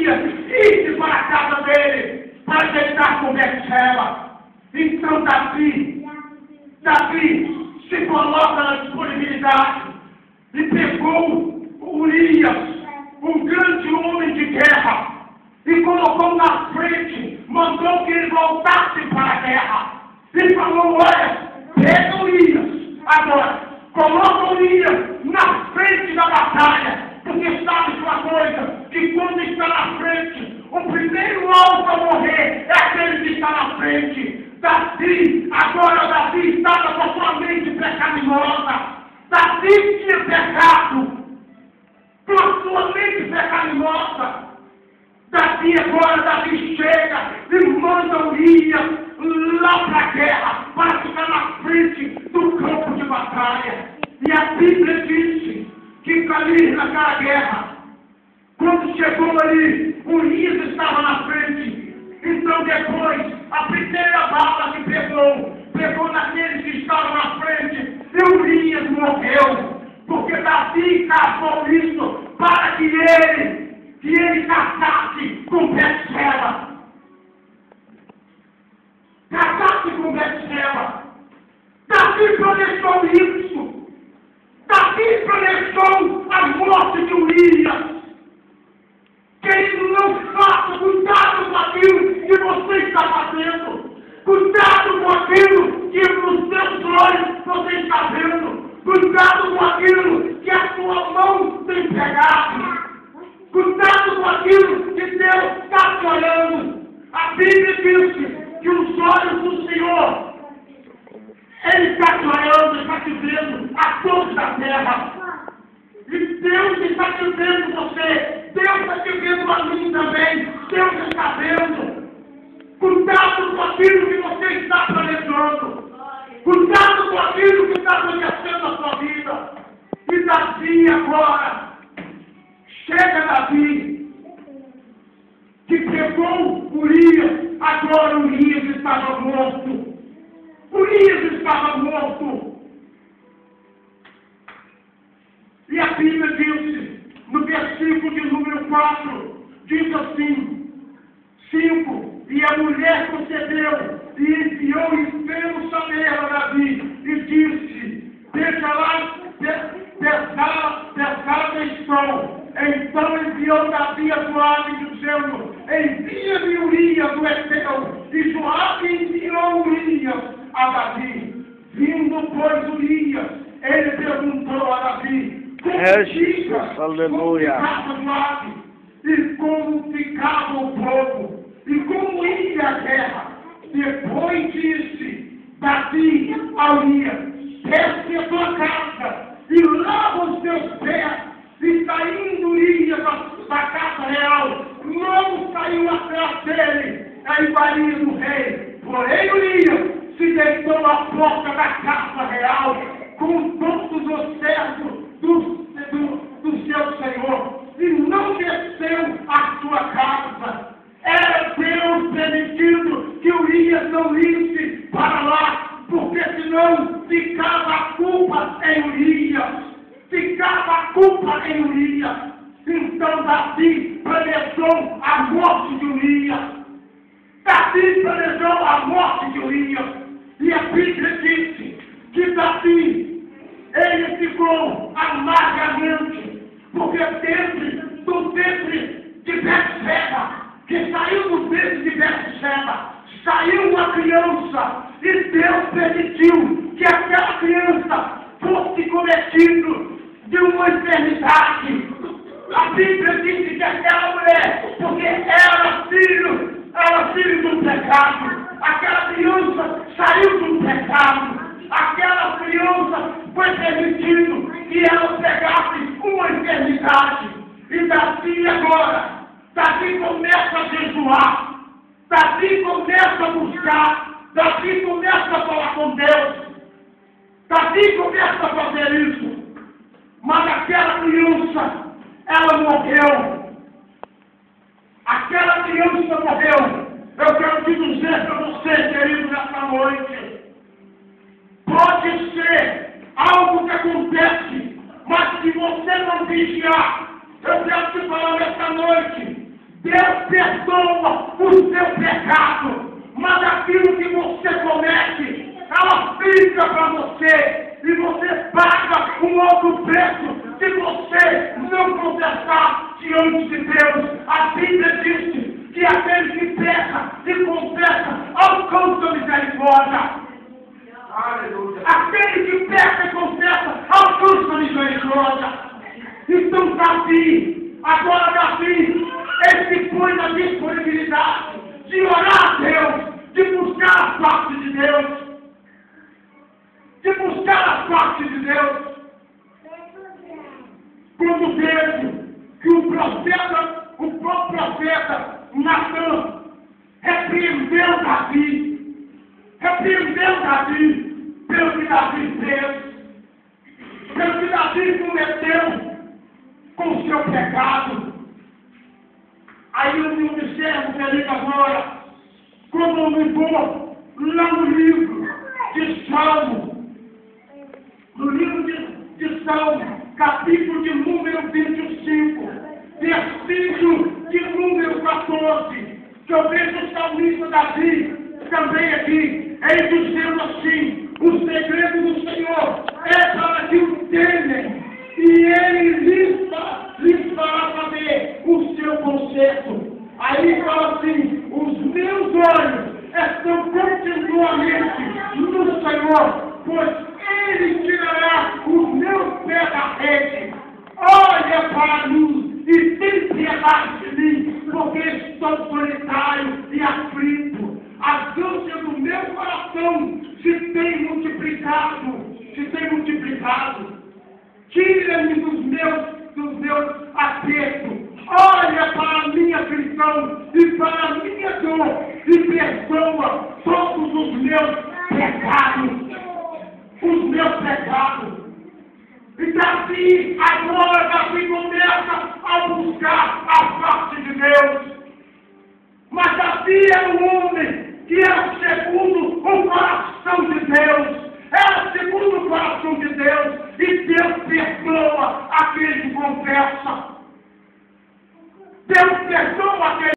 Urias ide para a casa dele, para deitar com Betseba. Então Davi se coloca na disponibilidade e pegou Urias, um grande homem de guerra, e colocou na frente, mandou que ele voltasse para a guerra, e falou: olha, pega Urias, agora, coloca Urias na frente da batalha, porque sabe uma coisa, que quando está na frente, o primeiro alvo a morrer é aquele que está na frente. Davi estava com a sua mente pecaminosa. Davi tinha pecado com a sua mente pecaminosa. Davi chega e manda Urias lá para a guerra, para ficar na frente do campo de batalha. E a Bíblia disse que ali naquela guerra, quando chegou ali, Urias estava na frente. Então depois, a primeira bala que pegou naqueles que estavam na frente, e Urias morreu, porque Davi caçou isso para que ele casasse com Betseba. Casasse com Betseba. Davi planejou isso. Davi planejou a morte de Urias. Querido, não faça, cuidado com aquilo que você está fazendo. Cuidado com aquilo que nos seus olhos você está vendo. Cuidado com aquilo que a sua mão tem pegado. Cuidado com aquilo que Deus está te olhando. A Bíblia diz que os olhos do Senhor, Ele está te olhando, está te vendo a todos da terra. E Deus está te vendo você. Deus está te vendo a mim também. Deus está vendo. Cuidado com aquilo que você está planejando. Cuidado com aquilo que está acontecendo na sua vida. E Davi agora, chega Davi, que pegou Urias. Agora Urias estava morto. Urias estava morto. E a Bíblia diz, no versículo de número 4, diz assim, 5, e a mulher concedeu e enviou enfermo Samuel a Davi, e disse: deixa lá, pescada estou. Então enviou Davi a Joabe, dizendo: envia-me Urias do Eteu. E Joabe enviou Urias a Davi. Vindo, pois, Urias, ele perguntou a Davi: aleluia. E como ficava o povo, e como ia a guerra. Depois disse Davi a Urias: desce a tua casa e lava os teus pés. E saindo Urias da casa real, não saiu atrás dele a iguaria do rei. Porém Urias se deitou à porta da casa real com todos os servos do seu Senhor, e não desceu à sua casa. Era Deus permitindo que Urias não isse para lá, porque senão ficava a culpa em Urias. Ficava a culpa em Urias. Então Davi planejou a morte de Urias. Davi planejou a morte de Urias. E a Bíblia disse que Davi, ele ficou amargamente, porque dentro do ventre de Betseba, que saiu do ventre de Betseba, saiu uma criança, e Deus permitiu que aquela criança fosse cometido de uma enfermidade. A Bíblia diz que aquela mulher, porque era filho do pecado, aquela criança saiu do pecado, aquela criança foi permitido que ela pegasse uma enfermidade. E Davi agora, Davi começa a jejuar, Davi começa a buscar, Davi começa a falar com Deus, Davi começa a fazer isso. Mas aquela criança, ela morreu. Aquela criança morreu. Eu quero te dizer para você, querido, nessa noite, pode ser algo que acontece, mas se você não vigiar, eu quero te falar nessa noite, Deus perdoa o seu pecado, mas aquilo que você comete, ela fica para você, e você paga um outro preço se você não confessar diante de Deus. A Bíblia diz que aquele que peca e confessa alcança a misericórdia. Aleluia. Aquele que peca e confessa alcança a misericórdia. Então Davi, agora Davi, ele se põe na disponibilidade de orar a Deus, de buscar a parte de Deus. De buscar a parte de Deus. Quando vejo que o próprio profeta Natan repreendeu Davi pelo que Davi fez, pelo que Davi cometeu com o seu pecado. Aí eu me observo, feliz agora, como eu me vou lá no livro de Salmo, no livro de Salmo, capítulo de número 25, versículo de número 14, que eu vejo o salmista Davi também aqui, ele dizendo assim: o segredo do Senhor é para que o temem, e ele lhes fará saber o seu conserto. Aí fala assim: os meus olhos estão continuamente no Senhor, pois Ele tirará os meus pés da rede. Olha para mim e tem piedade de mim, porque estou solitário e aflito. A ânsia do meu coração se tem multiplicado. Tira-me dos meus apertos. Olha para a minha aflição e para a minha dor e perdoa todos os meus pecados. E Davi, agora Davi começa a buscar a parte de Deus. Mas Davi é um homem que é segundo o coração de Deus.